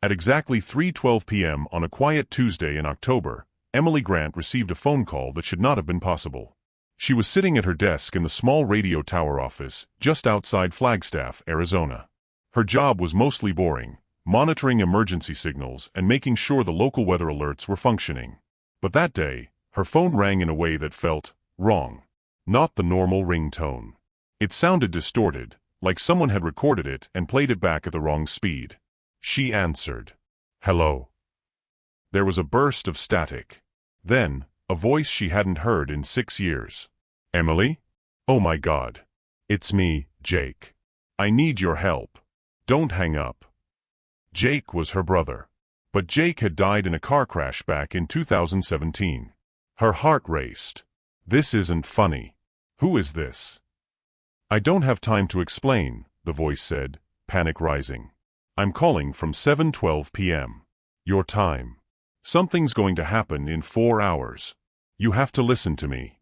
At exactly 3:12 p.m. on a quiet Tuesday in October, Emily Grant received a phone call that should not have been possible. She was sitting at her desk in the small radio tower office just outside Flagstaff, Arizona. Her job was mostly boring, monitoring emergency signals and making sure the local weather alerts were functioning. But that day, her phone rang in a way that felt wrong. Not the normal ringtone. It sounded distorted, like someone had recorded it and played it back at the wrong speed. She answered. "Hello." There was a burst of static. Then, a voice she hadn't heard in 6 years. "Emily? Oh my God. It's me, Jake. I need your help. Don't hang up." Jake was her brother. But Jake had died in a car crash back in 2017. Her heart raced. "This isn't funny. Who is this?" "I don't have time to explain," the voice said, panic rising. "I'm calling from 7:12 p.m. your time. Something's going to happen in 4 hours. You have to listen to me."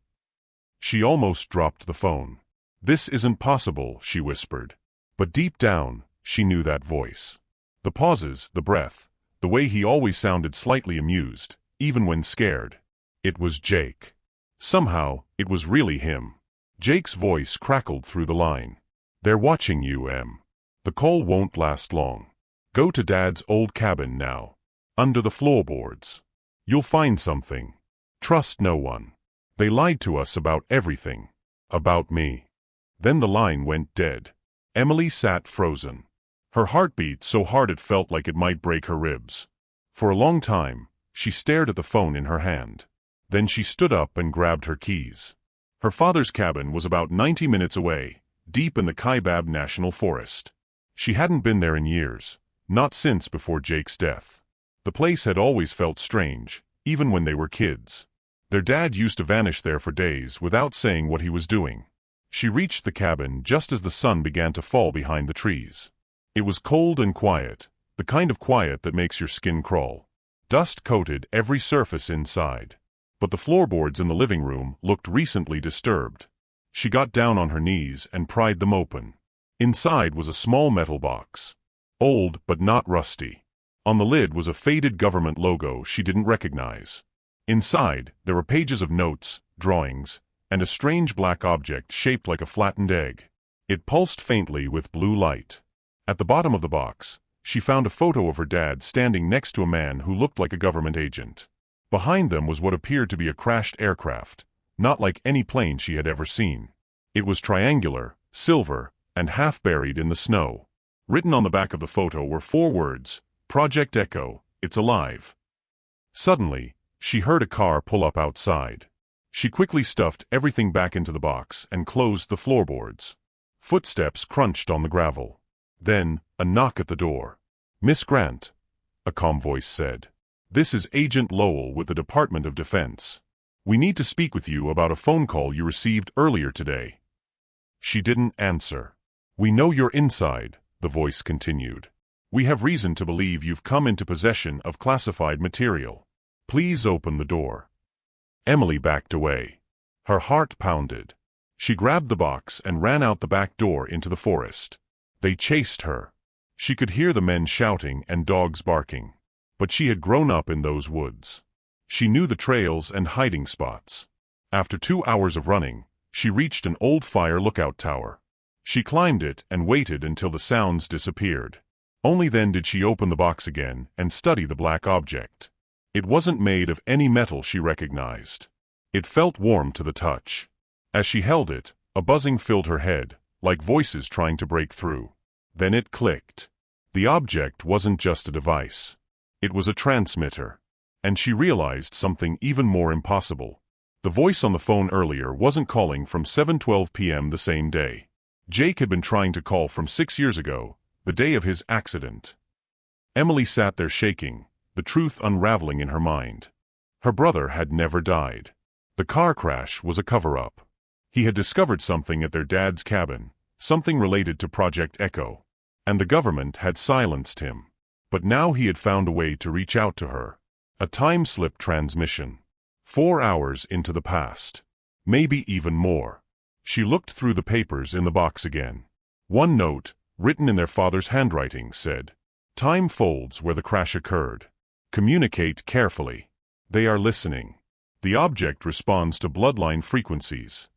She almost dropped the phone. "This isn't possible," she whispered. But deep down, she knew that voice. The pauses, the breath, the way he always sounded slightly amused, even when scared. It was Jake. Somehow, it was really him. Jake's voice crackled through the line. "They're watching you, Em. The call won't last long. Go to Dad's old cabin now. Under the floorboards. You'll find something. Trust no one. They lied to us about everything. About me." Then the line went dead. Emily sat frozen. Her heart beat so hard it felt like it might break her ribs. For a long time, she stared at the phone in her hand. Then she stood up and grabbed her keys. Her father's cabin was about 90 minutes away, deep in the Kaibab National Forest. She hadn't been there in years, not since before Jake's death. The place had always felt strange, even when they were kids. Their dad used to vanish there for days without saying what he was doing. She reached the cabin just as the sun began to fall behind the trees. It was cold and quiet, the kind of quiet that makes your skin crawl. Dust coated every surface inside. But the floorboards in the living room looked recently disturbed. She got down on her knees and pried them open. Inside was a small metal box. Old but not rusty. On the lid was a faded government logo she didn't recognize. Inside, there were pages of notes, drawings, and a strange black object shaped like a flattened egg. It pulsed faintly with blue light. At the bottom of the box, she found a photo of her dad standing next to a man who looked like a government agent. Behind them was what appeared to be a crashed aircraft, not like any plane she had ever seen. It was triangular, silver, and half buried in the snow. Written on the back of the photo were 4 words, "Project Echo, it's alive." Suddenly, she heard a car pull up outside. She quickly stuffed everything back into the box and closed the floorboards. Footsteps crunched on the gravel. Then, a knock at the door. "Miss Grant," a calm voice said. "This is Agent Lowell with the Department of Defense. We need to speak with you about a phone call you received earlier today." She didn't answer. "We know you're inside," the voice continued. "We have reason to believe you've come into possession of classified material. Please open the door." Emily backed away. Her heart pounded. She grabbed the box and ran out the back door into the forest. They chased her. She could hear the men shouting and dogs barking. But she had grown up in those woods. She knew the trails and hiding spots. After 2 hours of running, she reached an old fire lookout tower. She climbed it and waited until the sounds disappeared. Only then did she open the box again and study the black object. It wasn't made of any metal she recognized. It felt warm to the touch. As she held it, a buzzing filled her head, like voices trying to break through. Then it clicked. The object wasn't just a device. It was a transmitter. And she realized something even more impossible. The voice on the phone earlier wasn't calling from 7:12 p.m. the same day. Jake had been trying to call from 6 years ago, the day of his accident. Emily sat there shaking, the truth unraveling in her mind. Her brother had never died. The car crash was a cover-up. He had discovered something at their dad's cabin, something related to Project Echo. And the government had silenced him. But now he had found a way to reach out to her. A time-slip transmission. 4 hours into the past. Maybe even more. She looked through the papers in the box again. One note, written in their father's handwriting, said, Time folds where the crash occurred. Communicate carefully. They are listening. The object responds to bloodline frequencies.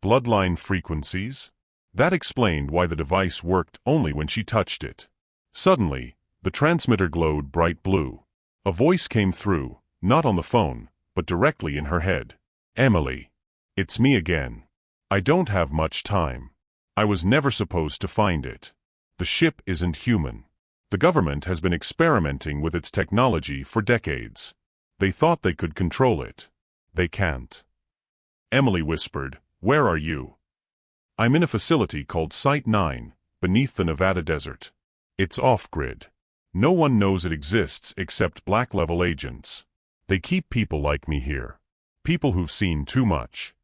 Bloodline frequencies? That explained why the device worked only when she touched it. Suddenly, the transmitter glowed bright blue. A voice came through, not on the phone, but directly in her head. Emily. It's me again. I don't have much time. I was never supposed to find it. The ship isn't human. The government has been experimenting with its technology for decades. They thought they could control it. They can't. Emily whispered, "Where are you?" "I'm in a facility called Site 9, beneath the Nevada desert. It's off-grid. No one knows it exists except black-level agents. They keep people like me here. People who've seen too much."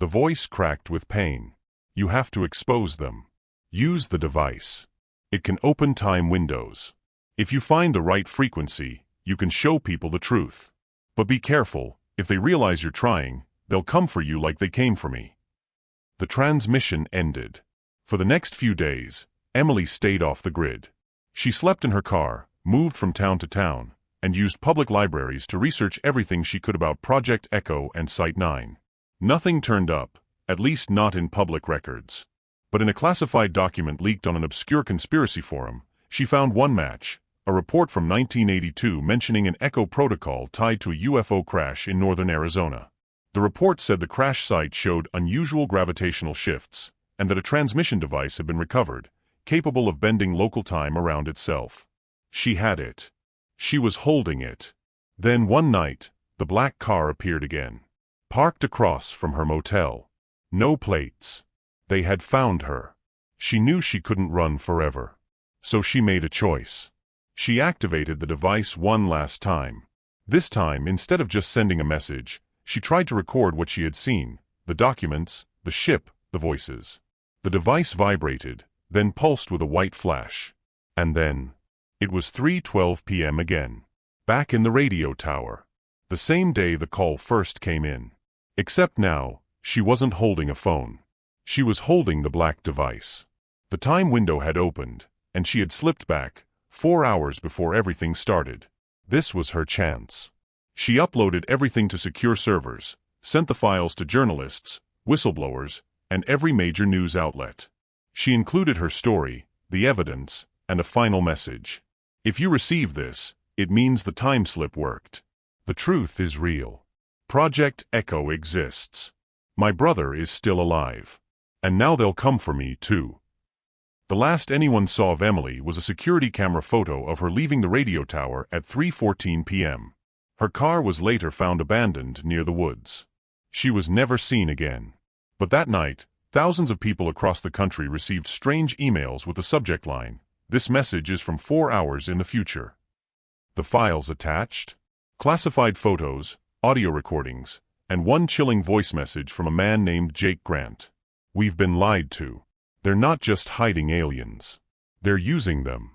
The voice cracked with pain. "You have to expose them. Use the device. It can open time windows. If you find the right frequency, you can show people the truth. But be careful, if they realize you're trying, they'll come for you like they came for me." The transmission ended. For the next few days, Emily stayed off the grid. She slept in her car, moved from town to town, and used public libraries to research everything she could about Project Echo and Site 9. Nothing turned up, at least not in public records. But in a classified document leaked on an obscure conspiracy forum, she found one match, a report from 1982 mentioning an Echo protocol tied to a UFO crash in northern Arizona. The report said the crash site showed unusual gravitational shifts, and that a transmission device had been recovered, capable of bending local time around itself. She had it. She was holding it. Then one night, the black car appeared again. Parked across from her motel. No plates. They had found her. She knew she couldn't run forever. So she made a choice. She activated the device one last time. This time, instead of just sending a message, she tried to record what she had seen, the documents, the ship, the voices. The device vibrated, then pulsed with a white flash. And then, it was 3:12 p.m. again. Back in the radio tower. The same day the call first came in. Except now, she wasn't holding a phone. She was holding the black device. The time window had opened, and she had slipped back, 4 hours before everything started. This was her chance. She uploaded everything to secure servers, sent the files to journalists, whistleblowers, and every major news outlet. She included her story, the evidence, and a final message. If you receive this, it means the time slip worked. The truth is real. Project Echo exists. My brother is still alive. And now they'll come for me, too. The last anyone saw of Emily was a security camera photo of her leaving the radio tower at 3:14 p.m. Her car was later found abandoned near the woods. She was never seen again. But that night, thousands of people across the country received strange emails with the subject line, "This message is from 4 hours in the future." The files attached? Classified photos, audio recordings, and one chilling voice message from a man named Jake Grant. "We've been lied to. They're not just hiding aliens. They're using them."